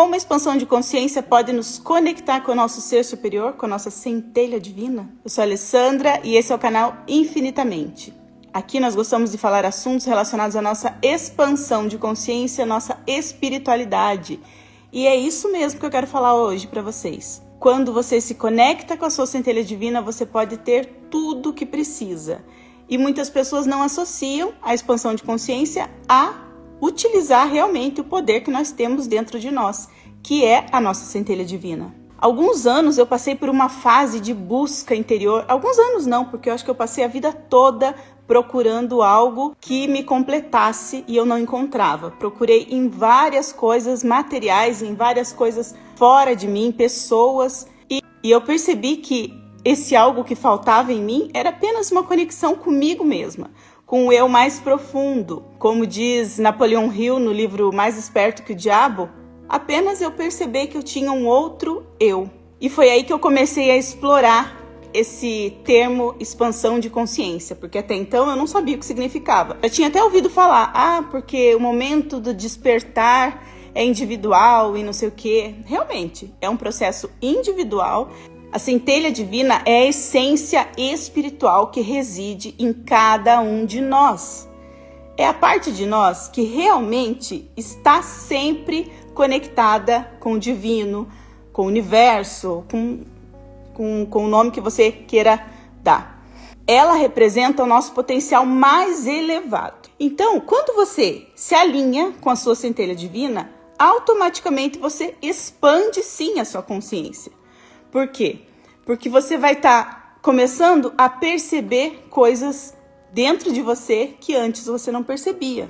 Como a expansão de consciência pode nos conectar com o nosso ser superior, com a nossa centelha divina? Eu sou a Alessandra e esse é o canal Infinitamente. Aqui nós gostamos de falar assuntos relacionados à nossa expansão de consciência, nossa espiritualidade. E é isso mesmo que eu quero falar hoje para vocês. Quando você se conecta com a sua centelha divina, você pode ter tudo o que precisa. E muitas pessoas não associam a expansão de consciência a utilizar realmente o poder que nós temos dentro de nós, que é a nossa centelha divina. Alguns anos eu passei por uma fase de busca interior. Alguns anos não, porque eu acho que eu passei a vida toda procurando algo que me completasse e eu não encontrava. Procurei em várias coisas materiais, em várias coisas fora de mim, pessoas, e eu percebi que esse algo que faltava em mim era apenas uma conexão comigo mesma, com o eu mais profundo. Como diz Napoleão Hill no livro Mais Esperto que o Diabo, apenas eu percebi que eu tinha um outro eu. E foi aí que eu comecei a explorar esse termo expansão de consciência, porque até então eu não sabia o que significava. Eu tinha até ouvido falar, porque o momento do despertar é individual e não sei o quê. Realmente, é um processo individual. A centelha divina é a essência espiritual que reside em cada um de nós. É a parte de nós que realmente está sempre conectada com o divino, com o universo, com o nome que você queira dar. Ela representa o nosso potencial mais elevado. Então, quando você se alinha com a sua centelha divina, automaticamente você expande sim a sua consciência. Por quê? Porque você vai estar começando a perceber coisas dentro de você que antes você não percebia.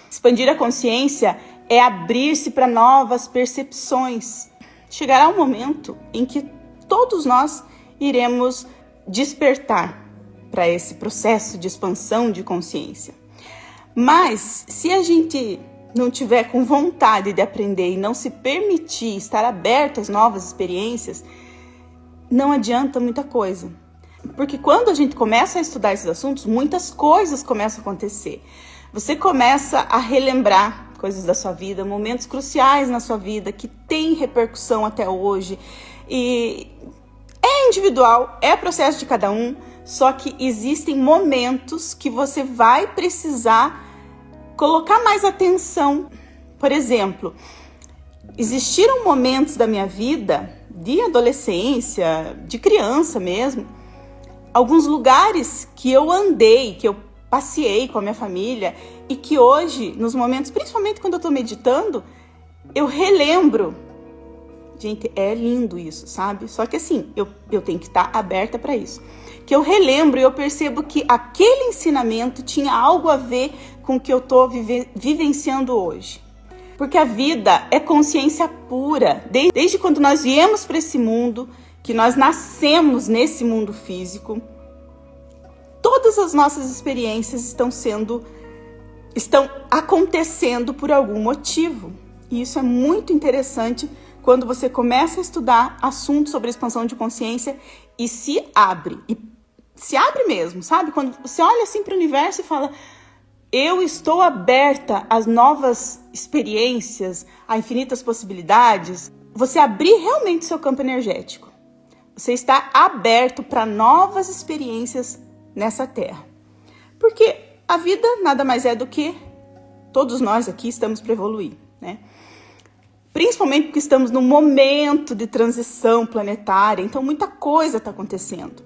Expandir a consciência é abrir-se para novas percepções. Chegará um momento em que todos nós iremos despertar para esse processo de expansão de consciência. Mas se a gente não tiver com vontade de aprender e não se permitir estar aberto às novas experiências, não adianta muita coisa. Porque quando a gente começa a estudar esses assuntos, muitas coisas começam a acontecer. Você começa a relembrar coisas da sua vida, momentos cruciais na sua vida, que têm repercussão até hoje. E é individual, é processo de cada um, só que existem momentos que você vai precisar colocar mais atenção. Por exemplo, existiram momentos da minha vida, de adolescência, de criança mesmo, alguns lugares que eu andei, que eu passei com a minha família e que hoje, nos momentos, principalmente quando eu estou meditando, eu relembro. Gente, é lindo isso, sabe? Só que assim, eu tenho que estar aberta para isso. Que eu relembro e eu percebo que aquele ensinamento tinha algo a ver com o que eu estou vivenciando hoje. Porque a vida é consciência pura. Desde quando nós viemos para esse mundo, que nós nascemos nesse mundo físico, todas as nossas experiências estão acontecendo por algum motivo. E isso é muito interessante quando você começa a estudar assuntos sobre expansão de consciência e se abre. E se abre mesmo, sabe? Quando você olha assim para o universo e fala: eu estou aberta às novas experiências, a infinitas possibilidades. Você abrir realmente seu campo energético. Você está aberto para novas experiências nessa terra. Porque a vida nada mais é do que todos nós aqui estamos para evoluir, né? Principalmente porque estamos num momento de transição planetária, então muita coisa está acontecendo.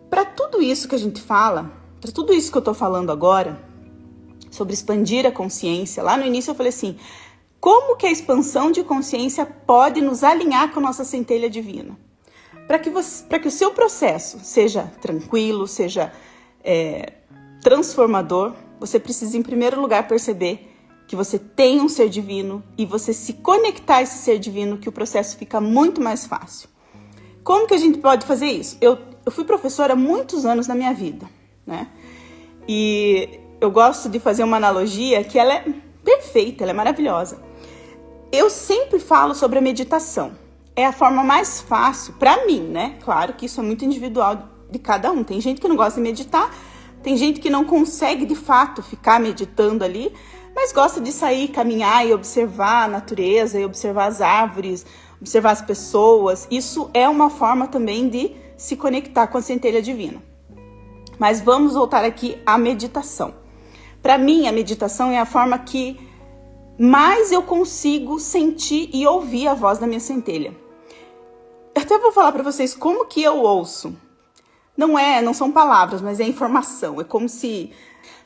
Para tudo isso que a gente fala, para tudo isso que eu estou falando agora, sobre expandir a consciência, lá no início eu falei assim, como que a expansão de consciência pode nos alinhar com a nossa centelha divina? Para que o seu processo seja tranquilo, seja transformador, você precisa em primeiro lugar perceber que você tem um ser divino e você se conectar a esse ser divino, que o processo fica muito mais fácil. Como que a gente pode fazer isso? Eu fui professora há muitos anos na minha vida, né? E eu gosto de fazer uma analogia que ela é perfeita, ela é maravilhosa. Eu sempre falo sobre a meditação. É a forma mais fácil, para mim, né? Claro que isso é muito individual de cada um. Tem gente que não gosta de meditar, tem gente que não consegue, de fato, ficar meditando ali, mas gosta de sair, caminhar e observar a natureza, e observar as árvores, observar as pessoas. Isso é uma forma também de se conectar com a centelha divina. Mas vamos voltar aqui à meditação. Para mim, a meditação é a forma que mais eu consigo sentir e ouvir a voz da minha centelha. Eu até vou falar para vocês como que eu ouço. Não são palavras, mas é informação. É como se,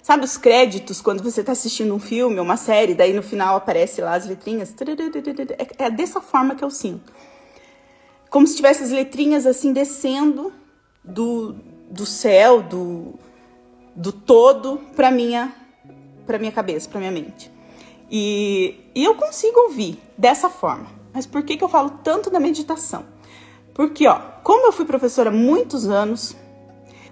sabe os créditos quando você está assistindo um filme ou uma série, daí no final aparece lá as letrinhas. É dessa forma que eu sinto. Como se tivesse as letrinhas assim descendo do céu, do todo para minha cabeça, para minha mente. E eu consigo ouvir dessa forma. Mas por que eu falo tanto da meditação? Porque, como eu fui professora há muitos anos,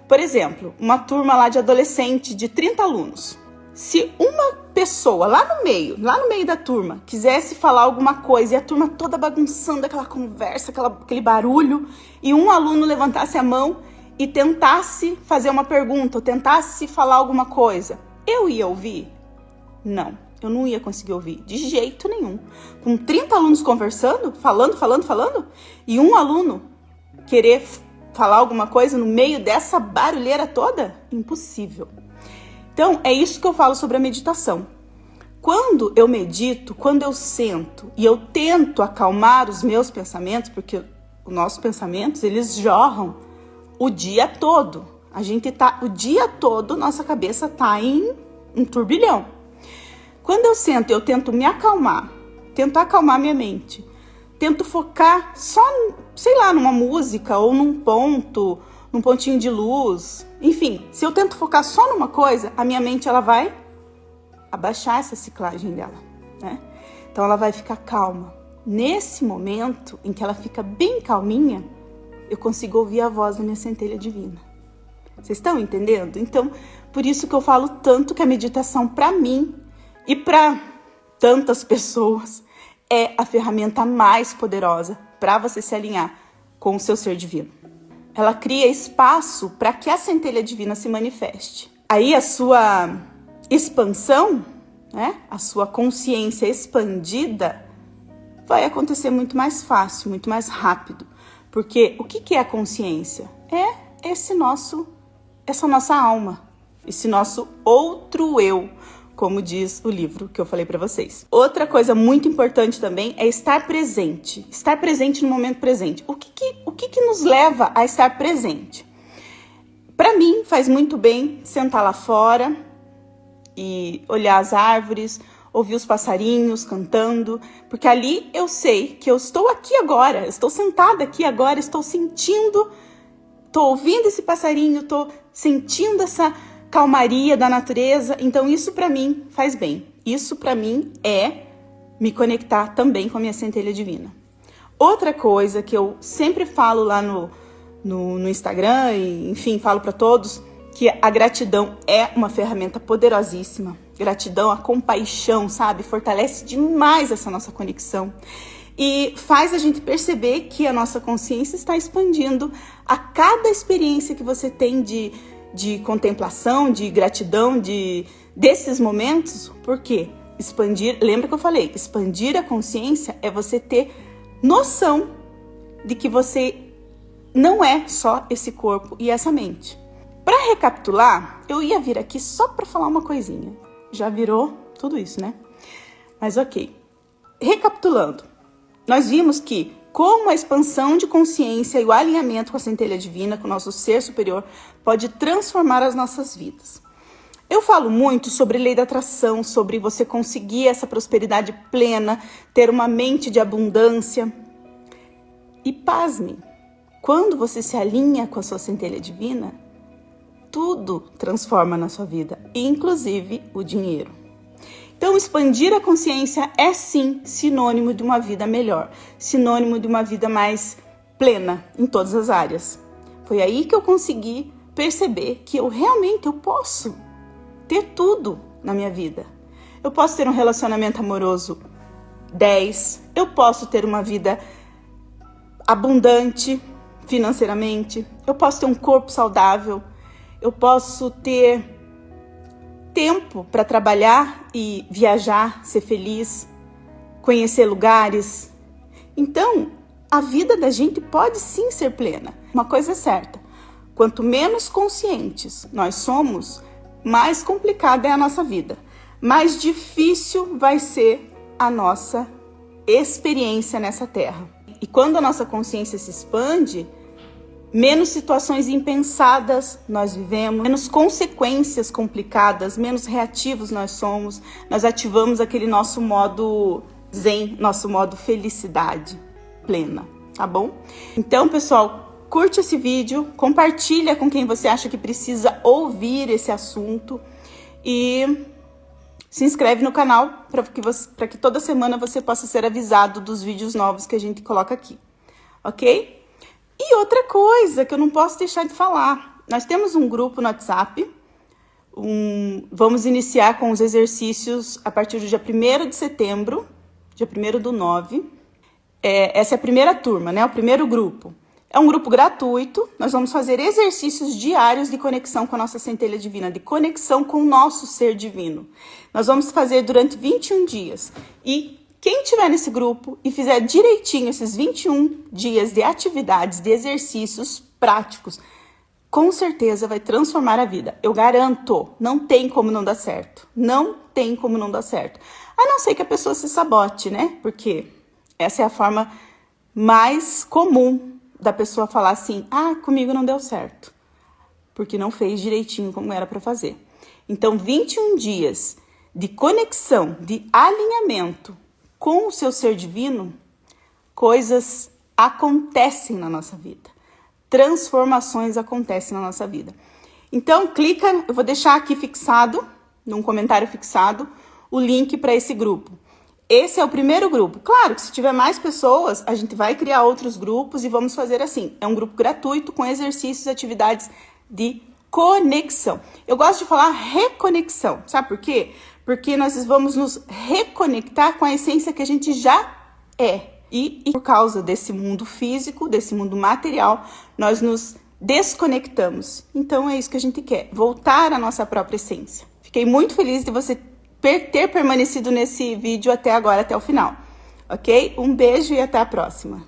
por exemplo, uma turma lá de adolescente de 30 alunos, se uma pessoa lá no meio da turma, quisesse falar alguma coisa e a turma toda bagunçando aquela conversa, aquele barulho, e um aluno levantasse a mão e tentasse fazer uma pergunta, ou tentasse falar alguma coisa, eu ia ouvir? Não, eu não ia conseguir ouvir, de jeito nenhum. Com 30 alunos conversando, falando, e um aluno querer falar alguma coisa no meio dessa barulheira toda? Impossível. Então, é isso que eu falo sobre a meditação. Quando eu medito, quando eu sento e eu tento acalmar os meus pensamentos, porque os nossos pensamentos, eles jorram o dia todo. O dia todo, nossa cabeça tá em um turbilhão. Quando eu sento e eu tento me acalmar, tento acalmar minha mente, tento focar só, sei lá, numa música ou num pontinho de luz. Enfim, se eu tento focar só numa coisa, a minha mente ela vai abaixar essa ciclagem dela, né? Então ela vai ficar calma. Nesse momento em que ela fica bem calminha, eu consigo ouvir a voz da minha centelha divina. Vocês estão entendendo? Então, por isso que eu falo tanto que a meditação, para mim e para tantas pessoas, é a ferramenta mais poderosa para você se alinhar com o seu ser divino. Ela cria espaço para que a centelha divina se manifeste. Aí a sua expansão, né, a sua consciência expandida, vai acontecer muito mais fácil, muito mais rápido. Porque o que é a consciência? É essa nossa alma, esse nosso outro eu, como diz o livro que eu falei para vocês. Outra coisa muito importante também é estar presente no momento presente. O que nos leva a estar presente? Para mim, faz muito bem sentar lá fora e olhar as árvores, ouvir os passarinhos cantando, porque ali eu sei que eu estou aqui agora, estou sentada aqui agora, estou ouvindo esse passarinho, estou sentindo essa calmaria da natureza. Então isso para mim faz bem. Isso para mim é me conectar também com a minha centelha divina. Outra coisa que eu sempre falo lá no Instagram e, enfim, falo para todos, que a gratidão é uma ferramenta poderosíssima. Gratidão, a compaixão, sabe? Fortalece demais essa nossa conexão. E faz a gente perceber que a nossa consciência está expandindo a cada experiência que você tem de contemplação, de gratidão, desses momentos. Por quê? Lembra que eu falei, expandir a consciência é você ter noção de que você não é só esse corpo e essa mente. Para recapitular, eu ia vir aqui só para falar uma coisinha. Já virou tudo isso, né? Mas ok. Recapitulando, nós vimos que como a expansão de consciência e o alinhamento com a centelha divina, com o nosso ser superior, pode transformar as nossas vidas. Eu falo muito sobre lei da atração, sobre você conseguir essa prosperidade plena, ter uma mente de abundância. E pasmem, quando você se alinha com a sua centelha divina, tudo transforma na sua vida, inclusive o dinheiro. Então, expandir a consciência é sim sinônimo de uma vida melhor, sinônimo de uma vida mais plena em todas as áreas. Foi aí que eu consegui perceber que eu posso ter tudo na minha vida. Eu posso ter um relacionamento amoroso 10, eu posso ter uma vida abundante financeiramente, eu posso ter um corpo saudável, eu posso ter tempo para trabalhar e viajar, ser feliz, conhecer lugares. Então, a vida da gente pode sim ser plena. Uma coisa é certa, quanto menos conscientes nós somos, mais complicada é a nossa vida. Mais difícil vai ser a nossa experiência nessa terra. E quando a nossa consciência se expande, menos situações impensadas nós vivemos, menos consequências complicadas, menos reativos nós somos, nós ativamos aquele nosso modo zen, nosso modo felicidade plena, tá bom? Então, pessoal, curte esse vídeo, compartilha com quem você acha que precisa ouvir esse assunto e se inscreve no canal para que toda semana você possa ser avisado dos vídeos novos que a gente coloca aqui, ok? E outra coisa que eu não posso deixar de falar, nós temos um grupo no WhatsApp, vamos iniciar com os exercícios a partir do dia 1º de setembro, dia 1º/9. Essa é a primeira turma, né? O primeiro grupo. É um grupo gratuito, nós vamos fazer exercícios diários de conexão com a nossa centelha divina, de conexão com o nosso ser divino. Nós vamos fazer durante 21 dias. E quem estiver nesse grupo e fizer direitinho esses 21 dias de atividades, de exercícios práticos, com certeza vai transformar a vida. Eu garanto, não tem como não dar certo. Não tem como não dar certo. A não ser que a pessoa se sabote, né? Porque essa é a forma mais comum da pessoa falar assim, comigo não deu certo, porque não fez direitinho como era para fazer. Então, 21 dias de conexão, de alinhamento com o seu ser divino, coisas acontecem na nossa vida, transformações acontecem na nossa vida. Então, clica, eu vou deixar aqui fixado, num comentário fixado, o link para esse grupo. Esse é o primeiro grupo. Claro que se tiver mais pessoas, a gente vai criar outros grupos e vamos fazer assim. É um grupo gratuito com exercícios e atividades de conexão. Eu gosto de falar reconexão. Sabe por quê? Porque nós vamos nos reconectar com a essência que a gente já é. E por causa desse mundo físico, desse mundo material, nós nos desconectamos. Então é isso que a gente quer. Voltar à nossa própria essência. Fiquei muito feliz de você ter permanecido nesse vídeo até agora, até o final, ok? Um beijo e até a próxima.